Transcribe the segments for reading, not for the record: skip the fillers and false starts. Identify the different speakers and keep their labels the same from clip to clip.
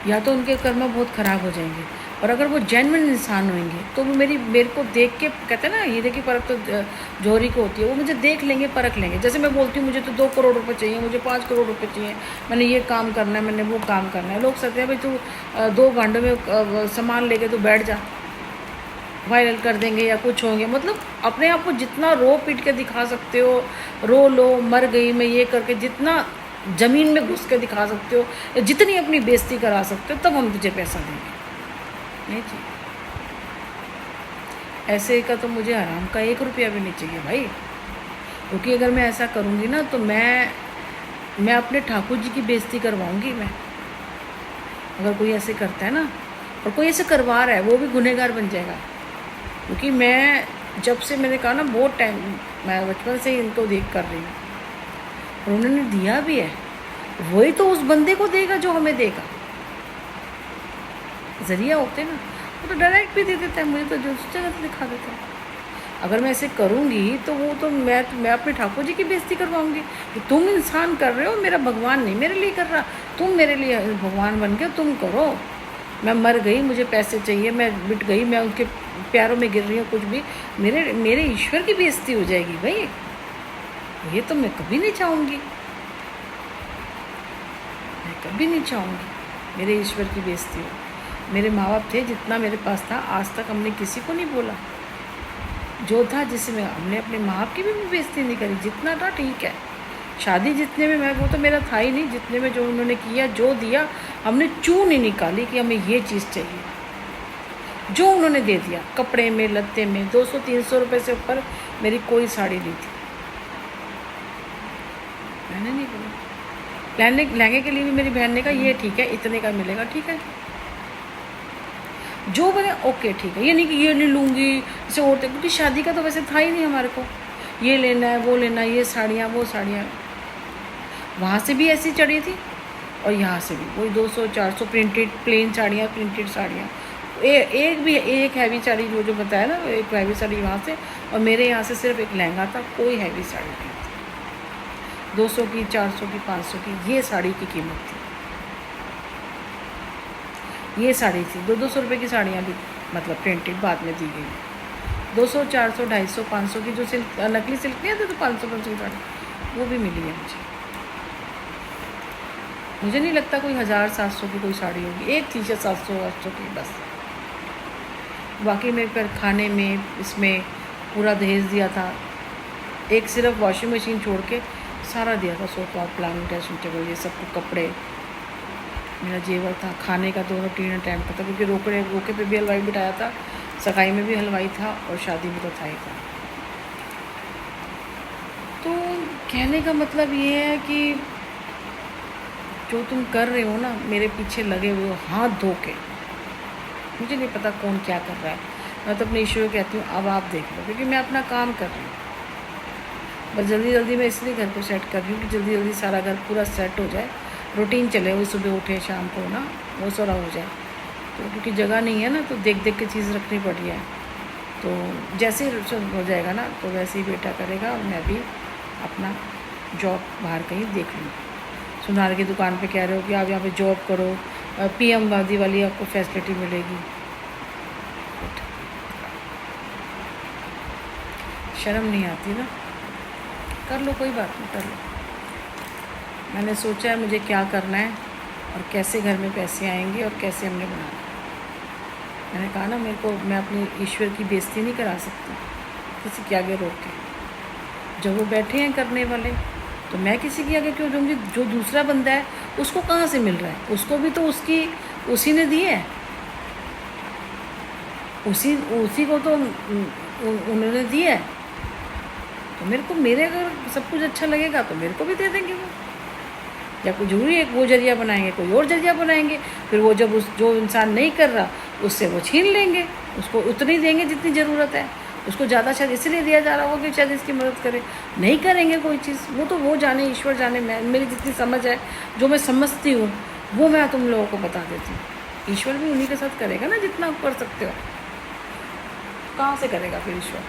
Speaker 1: या तो उनके कर्म बहुत ख़राब हो जाएंगे, और अगर वो जेन्युइन इंसान होंगे तो वो मेरे को देख के, कहते हैं ना हीरे की परख तो जौहरी को होती है, वो मुझे देख लेंगे, परख लेंगे। जैसे मैं बोलती हूँ मुझे तो 2 करोड़ रुपए चाहिए, मुझे 5 करोड़ रुपए चाहिए, मैंने ये काम करना है, मैंने वो काम करना है, लोग कहते हैं भाई तू 2 घंटे में सामान लेके तू बैठ जा, वायरल कर देंगे या कुछ होंगे। मतलब अपने आप को जितना रो पीट के दिखा सकते हो, रो लो मर गई मैं ये करके, जितना ज़मीन में घुस के दिखा सकते हो, या जितनी अपनी बेइज्जती करा सकते हो, तब हम तुझे पैसा देंगे। नहीं चाहिए ऐसे का, तो मुझे आराम का 1 रुपया भी नहीं चाहिए भाई। क्योंकि अगर मैं ऐसा करूँगी ना तो मैं अपने ठाकुर जी की बेइज्जती करवाऊँगी मैं। अगर कोई ऐसे करता है ना, और कोई ऐसे करवा रहा है, वो भी गुनहगार बन जाएगा। क्योंकि मैं जब से, मैंने कहा ना बहुत टाइम, मैं बचपन से ही इनको देख कर रही हूँ, और उन्होंने दिया भी है। वही तो उस बंदे को देगा जो हमें देगा। जरिया होते ना, वो तो डायरेक्ट भी दे देता है, मुझे तो दूसरी जगह से दिखा देता है। अगर मैं ऐसे करूँगी तो वो तो मैं अपने ठाकुर जी की बेइज्जती करवाऊँगी कि तुम इंसान कर रहे हो, मेरा भगवान नहीं मेरे लिए कर रहा, तुम मेरे लिए भगवान बन के तुम करो। मैं मर गई, मुझे पैसे चाहिए, मैं मिट गई, मैं उनके प्यारों में गिर रही हूँ, कुछ भी, मेरे ईश्वर की बेइज्जती हो जाएगी भाई। ये तो मैं कभी नहीं चाहूँगी, मैं कभी नहीं चाहूँगी मेरे ईश्वर की बेइज्जती हो। मेरे माँ बाप थे, जितना मेरे पास था आज तक हमने किसी को नहीं बोला। जो था जिसमें हमने अपने माँ बाप की भी बेइज्जती नहीं करी, जितना था ठीक है। शादी जितने में, मैं वो तो मेरा था ही नहीं, जितने में जो उन्होंने किया, जो दिया, हमने चू नहीं निकाली कि हमें ये चीज़ चाहिए। जो उन्होंने दे दिया, कपड़े में, लत्ते में, 200-300 रुपये से ऊपर मेरी कोई साड़ी नहीं थी, मैंने नहीं बोला। लहंगे के लिए भी मेरी बहन ने कहा ये ठीक है, इतने का मिलेगा, ठीक है जो बने ओके ठीक है। ये नहीं कि ये नहीं लूँगी जैसे औरतें, क्योंकि शादी का तो वैसे था ही नहीं हमारे को, ये लेना है वो लेना है, ये साड़ियाँ वो साड़ियाँ। वहाँ से भी ऐसी चढ़ी थी और यहाँ से भी वही 200-400 प्रिंटेड प्लेन साड़ियाँ, प्रिंटेड साड़ियाँ। एक हैवी साड़ी जो बताया ना, एक हैवी साड़ी वहाँ से, और मेरे यहाँ से सिर्फ एक लहंगा था, कोई हैवी साड़ी नहीं थी। 200 की, 400 की, 500 की ये साड़ी की कीमत थी। ये साड़ी थी 200-200 रुपये की साड़ियाँ भी, मतलब प्रिंटेड बाद में दी गई। 200, 400, 250, 500 की जो सिल्क, नकली सिल्क नहीं आती तो 500 की साड़ी, वो भी मिली है मुझे। मुझे नहीं लगता कोई 1000-700 की कोई साड़ी होगी, एक थी 700-800 की बस। बाकी मेरे पर खाने में, इसमें पूरा दहेज दिया था। एक सिर्फ वॉशिंग मशीन छोड़ के सारा दिया था, सोफा, पलंग, ड्रेसिंग टेबल, ये सब कुछ, कपड़े, मेरा जेवर था। खाने का दोनों तीनों टाइम का था, क्योंकि रोके पे भी हलवाई बिठाया था, सगाई में भी हलवाई था, और शादी में तो था ही था। तो कहने का मतलब ये है कि जो तुम कर रहे हो ना, मेरे पीछे लगे हुए हो हाथ धो के, मुझे नहीं पता कौन क्या कर रहा है। मैं तो अपने ईश्वर को कहती हूँ अब आप देख लो, क्योंकि मैं अपना काम कर रही हूँ। बस जल्दी जल्दी मैं इसलिए घर को सेट कर रही हूँ कि जल्दी जल्दी सारा घर पूरा सेट हो जाए, रूटीन चले, वो सुबह उठे शाम को ना वो सारा हो जाए। तो क्योंकि जगह नहीं है ना, तो देख देख के चीज़ रखनी पड़ रही है। तो जैसे ही हो जाएगा ना, तो वैसे ही बेटा करेगा, और मैं भी अपना जॉब बाहर कहीं देख लूँगी। सुनार की दुकान पे कह रहे हो कि आप यहाँ पे जॉब करो, PM वादी वाली आपको फैसिलिटी मिलेगी। शर्म नहीं आती ना, कर लो, कोई बात नहीं, कर लो। मैंने सोचा है मुझे क्या करना है, और कैसे घर में पैसे आएंगे, और कैसे हमने बनाना। मैंने कहा ना, मेरे को, मैं अपने ईश्वर की बेइज्जती नहीं करा सकती किसी के आगे रोक के। जब वो बैठे हैं करने वाले, तो मैं किसी के आगे क्यों दूँगी। जो दूसरा बंदा है उसको कहाँ से मिल रहा है, उसको भी तो उसी ने दी है, उसी को तो उन्होंने दिया है। तो मेरे अगर सब कुछ अच्छा लगेगा तो मेरे को भी दे देंगे वो। या कोई जरूरी है वो जरिया बनाएंगे, कोई और जरिया बनाएंगे, फिर वो जब जो इंसान नहीं कर रहा उससे वो छीन लेंगे, उसको उतनी देंगे जितनी ज़रूरत है। उसको ज़्यादा शायद इसलिए दिया जा रहा होगा कि शायद इसकी मदद करे। नहीं करेंगे कोई चीज़, वो तो वो जाने, ईश्वर जाने। मेरी जितनी समझ है, जो मैं समझती हूँ, वो मैं तुम लोगों को बता देती हूँ। ईश्वर भी उन्हीं के साथ करेगा ना जितना आप कर सकते हो। कहाँ से करेगा फिर ईश्वर।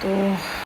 Speaker 1: तो